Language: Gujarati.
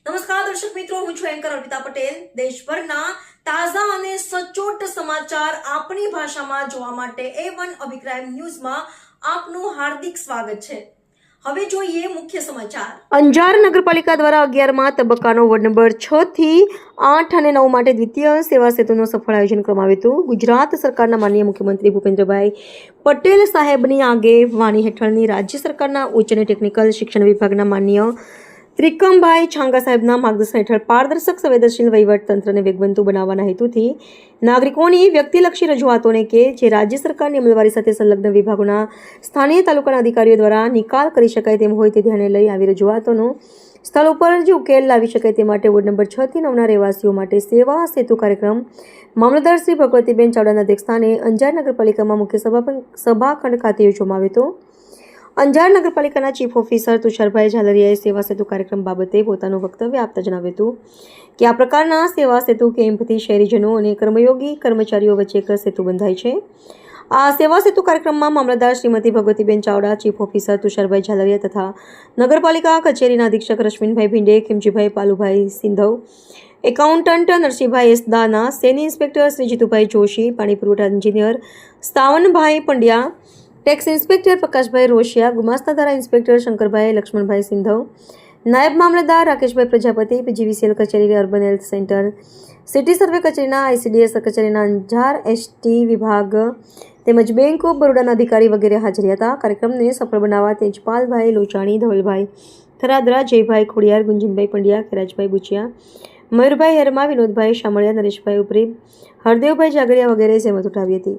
નમસ્કાર દર્શક મિત્રો, હું છું એન્કર અર્પિતા પટેલ. દેશભરના તાજા અને સચોટ સમાચાર આપણી ભાષામાં જોવા માટે A1 અભિપ્રાય ન્યૂઝમાં આપનું હાર્દિક સ્વાગત છે. હવે જોઈએ મુખ્ય સમાચાર. અંજાર નગરપાલિકા દ્વારા 11મા તબક્કાનો વોર્ડ નંબર 6 થી 8 અને 9 માટે દ્વિતીય સેવા સેતુનું સફળ આયોજન કરવામાં આવ્યું હતું. ગુજરાત સરકારના માનનીય મુખ્યમંત્રી ભૂપેન્દ્રભાઈ પટેલ સાહેબની આગેવાની હેઠળની રાજ્ય સરકારના ઉચ્ચ અને ટેકનિકલ શિક્ષણ વિભાગના માનનીય ત્રિકમભાઈ છાંગા સાહેબના માર્ગદર્શન હેઠળ પારદર્શક સંવેદનશીલ વહીવટ તંત્રને વેગવંતુ બનાવવાના હેતુથી નાગરિકોની વ્યક્તિલક્ષી રજૂઆતોને કે જે રાજ્ય સરકારની અમલવારી સાથે સંલગ્ન વિભાગોના સ્થાનીય તાલુકાના અધિકારીઓ દ્વારા નિકાલ કરી શકાય તેમ હોય તે ધ્યાને લઈ આવી રજૂઆતોનો સ્થળ ઉપર જ ઉકેલ લાવી શકાય તે માટે વોર્ડ નંબર 6 થી 9ના રહેવાસીઓ માટે સેવા સેતુ કાર્યક્રમ મામલતદાર શ્રી ભગવતીબેન ચાવડાના અધ્યક્ષસ્થાને અંજાર નગરપાલિકામાં મુખ્ય સભાખંડ ખાતે યોજવામાં આવ્યો હતો. અંજાર નગરપાલિકાના ચીફ ઓફિસર તુષારભાઈ ઝાલરિયાએ સેવા સેતુ કાર્યક્રમ બાબતે પોતાનું વક્તવ્ય આપતા જણાવ્યું હતું કે આ પ્રકારના સેવા સેતુ કેમ્પથી શહેરીજનો અને કર્મયોગી કર્મચારીઓ વચ્ચે એક સેતુ બંધાય છે. આ સેવા સેતુ કાર્યક્રમમાં મામલતદાર શ્રીમતી ભગવતીબેન ચાવડા, ચીફ ઓફિસર તુષારભાઈ ઝાલરિયા તથા નગરપાલિકા કચેરીના અધિક્ષક રશ્મિનભાઈ ભીંડે, ખીમજીભાઈ પાલુભાઈ સિંધવ, એકાઉન્ટન્ટ નરસિંહભાઈ એસ દાના, સેની ઇન્સ્પેક્ટર શ્રી જીતુભાઈ જોશી, પાણી પુરવઠા engineer Sthavanbhai Pandya, tax inspector Prakashbhai Roshiya, ગુમાસ્તાધારા ઇન્સ્પેક્ટર શંકરભાઈ લક્ષ્મણભાઈ સિંધવ, નાયબ મામલતદાર રાકેશભાઈ પ્રજાપતિ, PGVCL કચેરી, urban health centre, city survey કચેરીના, ICDS કચેરીના અંજાર ST વિભાગ તેમજ બેંક ઓફ બરોડાના અધિકારી વગેરે હાજર હતા. કાર્યક્રમને સફળ બનાવવા તેજપાલભાઈ લોચાણી, ધવલભાઈ થરાદરા, જયભાઈ ખોડિયાર, ગુંજનભાઈ પંડ્યા, ખેરાજભાઈ બુચિયા, મયુરભાઈ હેરમા, વિનોદભાઈ શામળિયા, નરેશભાઈ ઉપરી, હરદેવભાઈ જાગરિયા વગેરે જહેમત ઉઠાવી હતી.